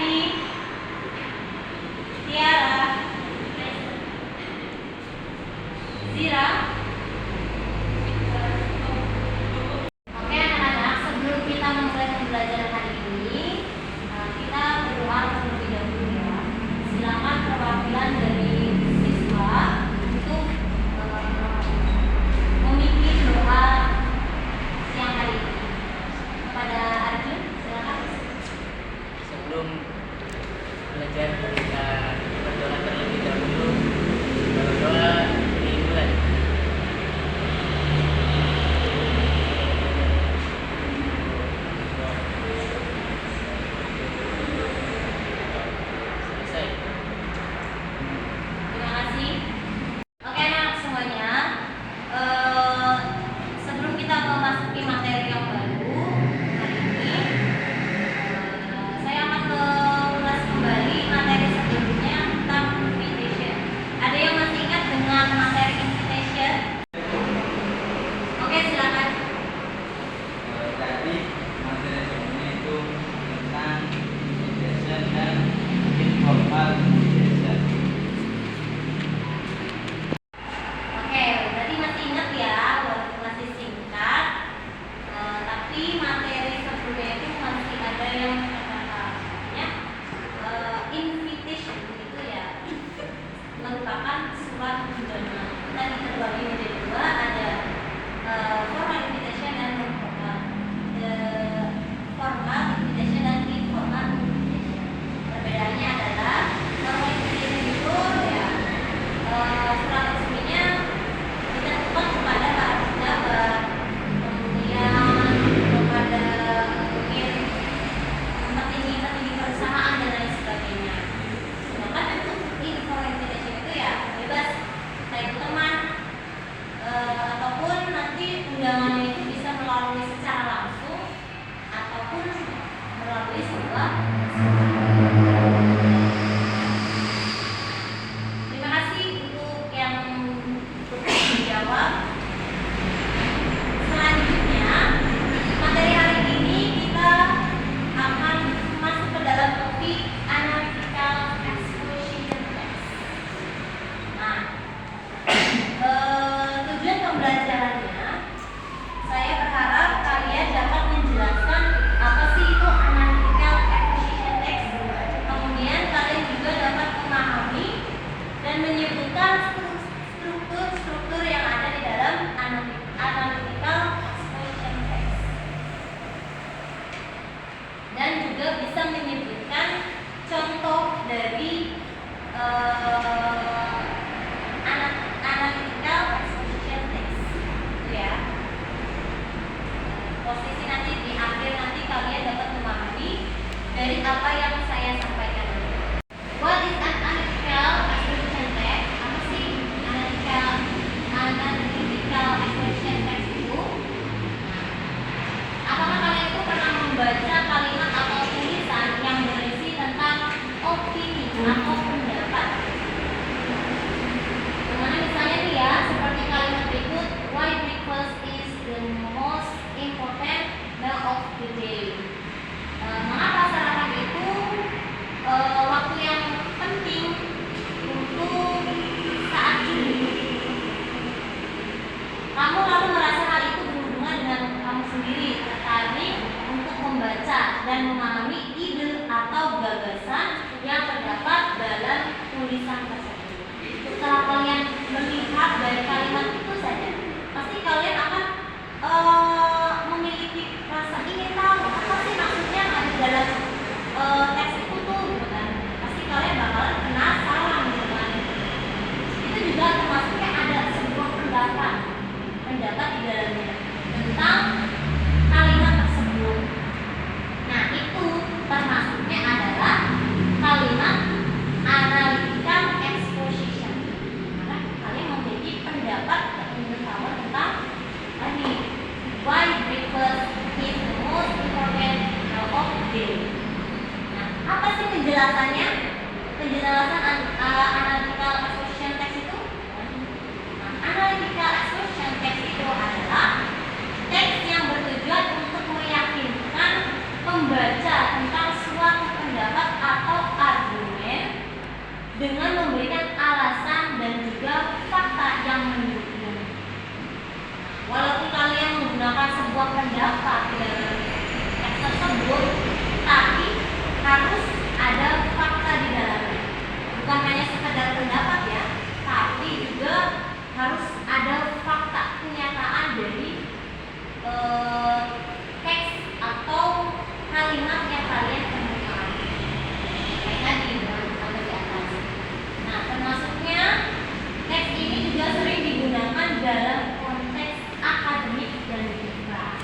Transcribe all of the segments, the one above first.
Adi, Tiara, Zira. Oke anak-anak, sebelum kita memulai pembelajaran hari ini, kita berdoa terlebih dahulu ya. Silakan perwakilan dari siswa untuk memimpin doa siang hari ini. Kepada Arjun, silakan. Sebelum belajar kita berdoa terlebih dahulu. Berdoa dimulai. Selesai. Terima kasih. Oke anak semuanya, sebelum kita memasuki materi yang baru hari ini, saya akan mengulas kembali materi sebelumnya tentang invitation. Ada yang masih ingat dengan materi invitation? Oke, silakan. Tadi materi sebelumnya itu tentang invitation dan informal invitation. Oke, berarti masih ingat ya, walaupun masih singkat, tapi materi sebelumnya itu masih ada yang katanya invitation itu ya merupakan surat undangan. Tadi terbagi menjadi dua, ada formal invitation dan non formal. Formal invitation dan informal invitation. Perbedaannya adalah formal invitation itu ya surat resminya ditentukan kepada para pejabat, kemudian kepada mungkin petinggi-petinggi perusahaan dan lain sebagainya. Sedangkan untuk informal invitation itu ya bebas, entah itu teman ataupun nanti undangannya itu bisa melalui secara langsung ataupun melalui sebuah. Terima kasih untuk yang menjawab. Selanjutnya, materi hari ini kita akan masuk ke dalam topik analytical exposition text. Nah, tujuan pembelajarannya, saya berharap kalian dapat menjelaskan apa sih itu analytical exposition text. Kemudian kalian juga dapat memahami dan menyebutkan struktur-struktur yang ada di dalam analytical exposition text. Dan juga bisa menyebutkan contoh dari analytical exposition text. Itu ya. Posisi nanti di akhir nanti kalian dapat memahami dari apa yang saya sampaikan. What is an analytical exposition text? Apa sih analytical exposition text itu? Apakah kalian itu pernah membaca kalimat atau tulisan yang berisi tentang opini atau pendapat? Dimana misalnya nih ya, seperti kalimat berikut, why breakfast is the most important meal of the day. Mengapa sarapan itu waktu yang penting untuk saat ini? Kamu lalu merasa hal itu berhubungan dengan kamu sendiri, tertarik untuk membaca dan memahami ide atau gagasan yang terdapat dalam tulisan tersebut. Setelah kalian melihat dari kalimat itu saja, pasti kalian akan memiliki rasa ingin tahu apa sih maksudnya yang ada di dalam teks itu tuh, gitu kan? Pasti kalian bakalan penasaran gitu kan? Itu juga termasuknya ada sebuah pendapat di dalamnya tentang kalimat tersebut. Nah itu termasuknya adalah kalimat analytical exposition. Karena kalian memiliki pendapat dan pengetahuan tentang ini. Why breakfast is the most important meal of the day. Nah, apa sih penjelasannya? Penjelasan analytical exposition text itu? Nah, analytical exposition text itu adalah teks yang bertujuan untuk meyakinkan pembaca tentang suatu pendapat dengan memberikan alasan dan juga fakta yang mendukung. Walaupun kalian menggunakan sebuah pendapat di dalam teks tersebut, tapi harus ada fakta di dalamnya. Bukan hanya sekedar pendapat ya, tapi juga harus ada fakta kenyataan dari teks atau kalimat yang kalian temukan. Kayak tadi sama di atas. Nah, termasuknya teks ini juga sering digunakan dalam konteks akademik dan debat.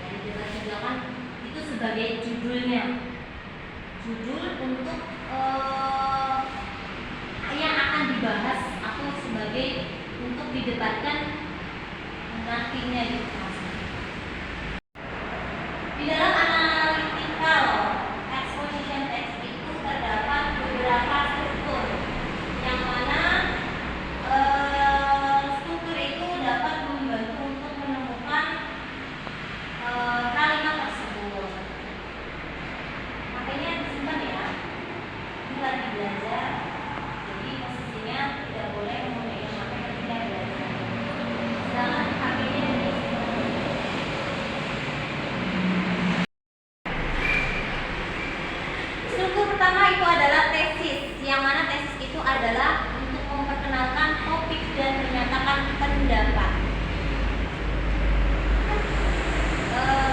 Dari debat juga kan itu sebagai judulnya, judul untuk yang akan dibahas atau sebagai untuk didebatkan nantinya di kelas. Di dalam analytical exposition text itu terdapat beberapa struktur yang mana struktur itu dapat membantu untuk menemukan kalimat tersebut. Makanya disimpan ya, ini lagi belajar, jadi posisinya tidak boleh memegang HP ketika belajar. Sedangkan HP-nya disimpan. Struktur pertama itu adalah tesis, yang mana tesis itu adalah untuk memperkenalkan topik dan menyatakan pendapat.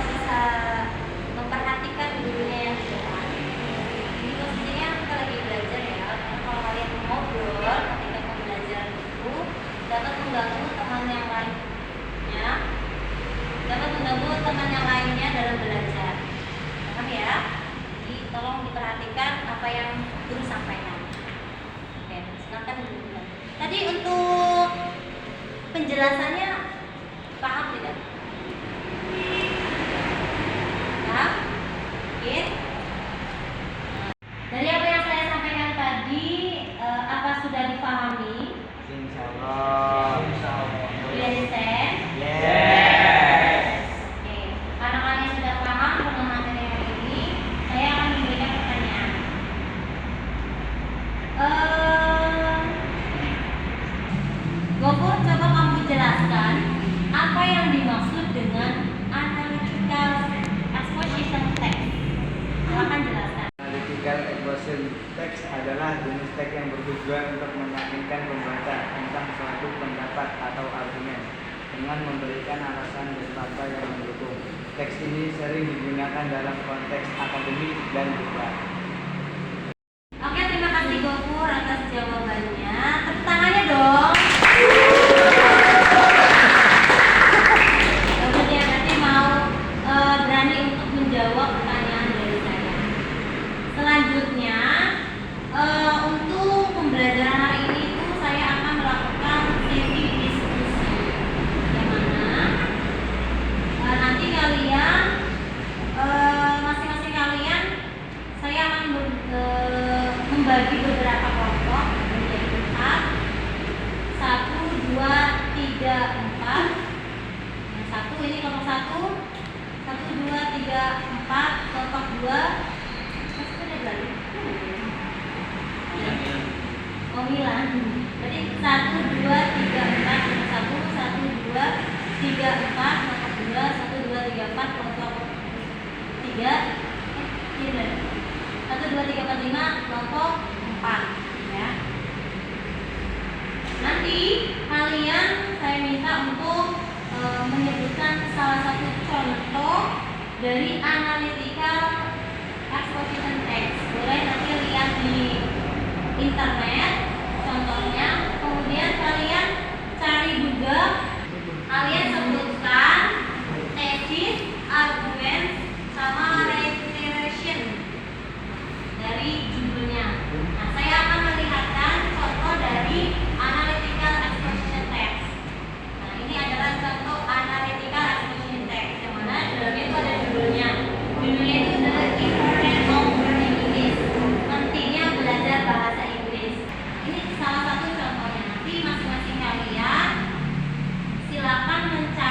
Bisa memperhatikan gurunya yang di depan. Ini posisinya kita lagi belajar ya. Karena kalau kalian ngobrol ketika pembelajaran itu dapat mengganggu teman yang lainnya, dapat mengganggu teman yang lainnya dalam belajar. Paham ya? Jadi tolong diperhatikan apa yang guru sampaikan. Oke, silakan dulu. Tadi untuk penjelasannya paham tidak? Paham? Oke. Dari apa yang saya sampaikan tadi, apa sudah dipahami? Insyaallah. Sudah understand? Yes. Oke. Karena kalian sudah paham dengan materi hari ini, saya akan memberikan pertanyaan. Gofur, coba kamu jelaskan apa yang dimaksud dengan analytical exposition text. Silakan jelaskan. Analytical exposition text adalah jenis teks yang bertujuan untuk meyakinkan pembaca tentang suatu pendapat atau argumen dengan memberikan alasan dan fakta yang mendukung. Teks ini sering digunakan dalam konteks akademik dan debat. Oke, terima kasih Gofur atas jawabannya. Tepuk tangannya dong. Kemudian nanti mau berani untuk menjawab pertanyaan dari saya. Selanjutnya untuk pembelajaran hari ini itu saya akan melakukan sesi diskusi, yang mana nanti kalian masing-masing kalian saya akan membagi beberapa kelompok menjadi 4, 1, 2, 3, 4. Yang satu ini kelompok 1, 1, 2, 3, 4, kelompok 2. Mas sudah balik. Oh, hilang. Berarti 1, 2, 3, 4, 1, 1, 2, 3, 4, kelompok 2, 1, 2, 3, 4, kelompok 3. Iya, 1, 2, 3, 4, 5, kelompok 4 ya. Nanti kalian saya minta untuk menyebutkan salah satu contoh dari analytical exposition text. Boleh nanti lihat di internet contohnya, kemudian kalian cari juga, kalian sebutkan tesis, argumen, sama reiteration dari judulnya. Nah, saya akan melihatkan contoh dari analytical exposition text. Nah, ini adalah contoh analytical exposition text, yang mana dalamnya itu ada judulnya. Judulnya itu adalah Important of Learning English. Pentingnya belajar bahasa Inggris. Ini salah satu contohnya. Nanti masing-masing kalian silakan mencari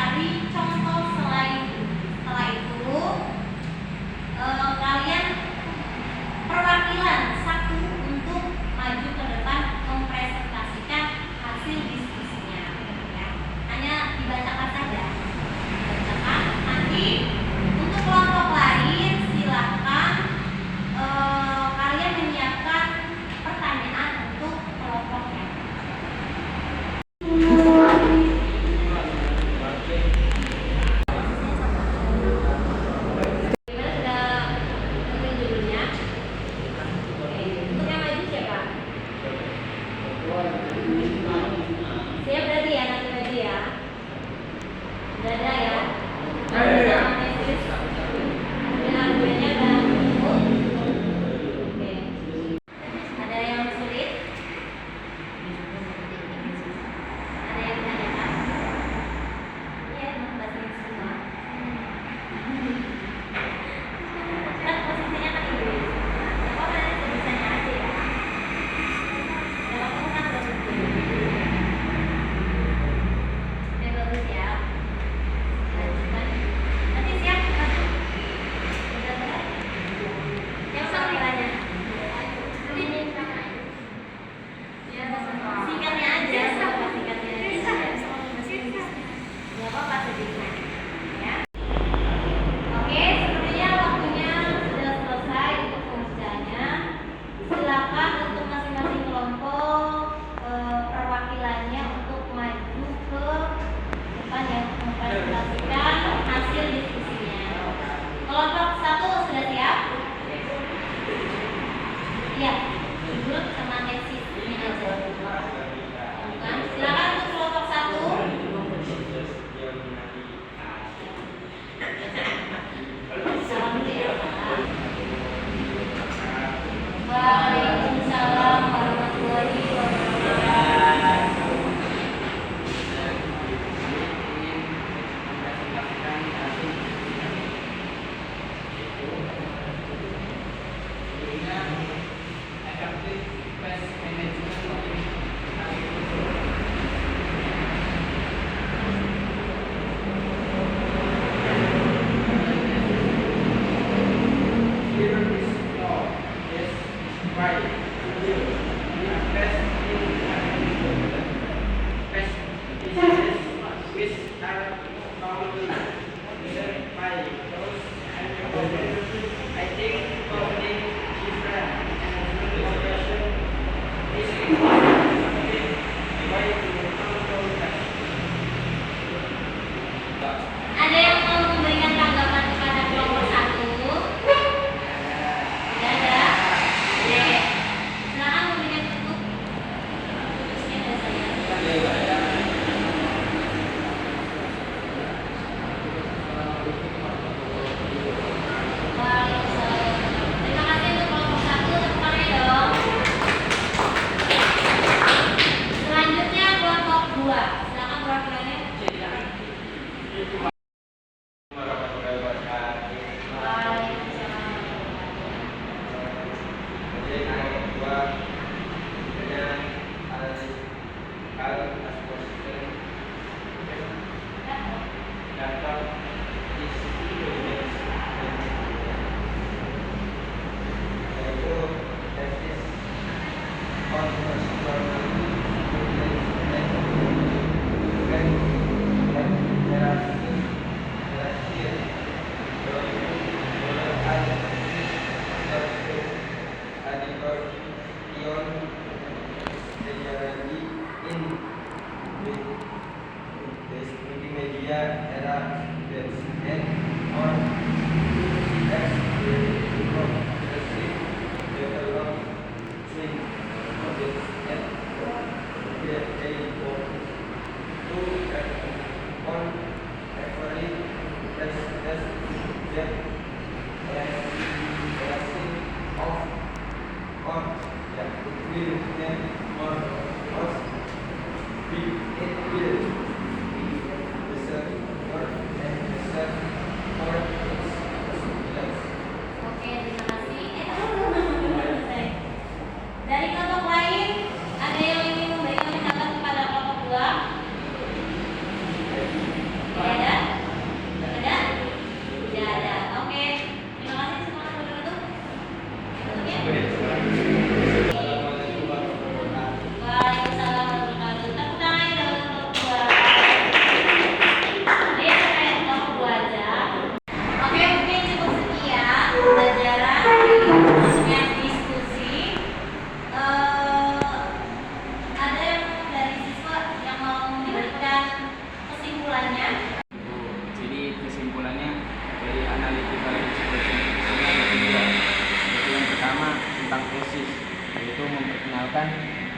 tesis, yaitu memperkenalkan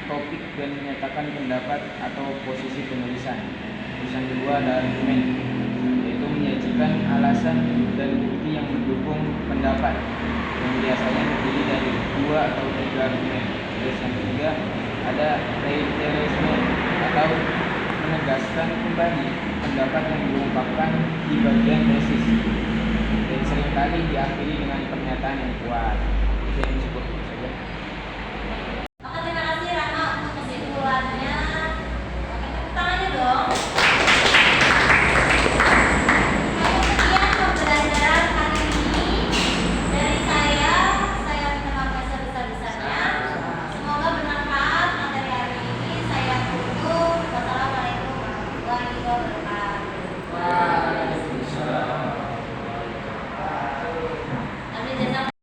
topik dan menyatakan pendapat atau posisi penulisan. Terus yang kedua ada argumen, yaitu menyajikan alasan dan bukti yang mendukung pendapat yang biasanya terdiri dari 2 atau 3 argumen. Terus yang ketiga ada reiteration atau menegaskan kembali pendapat yang diungkapkan di bagian tesis dan seringkali diakhiri dengan pernyataan yang kuat.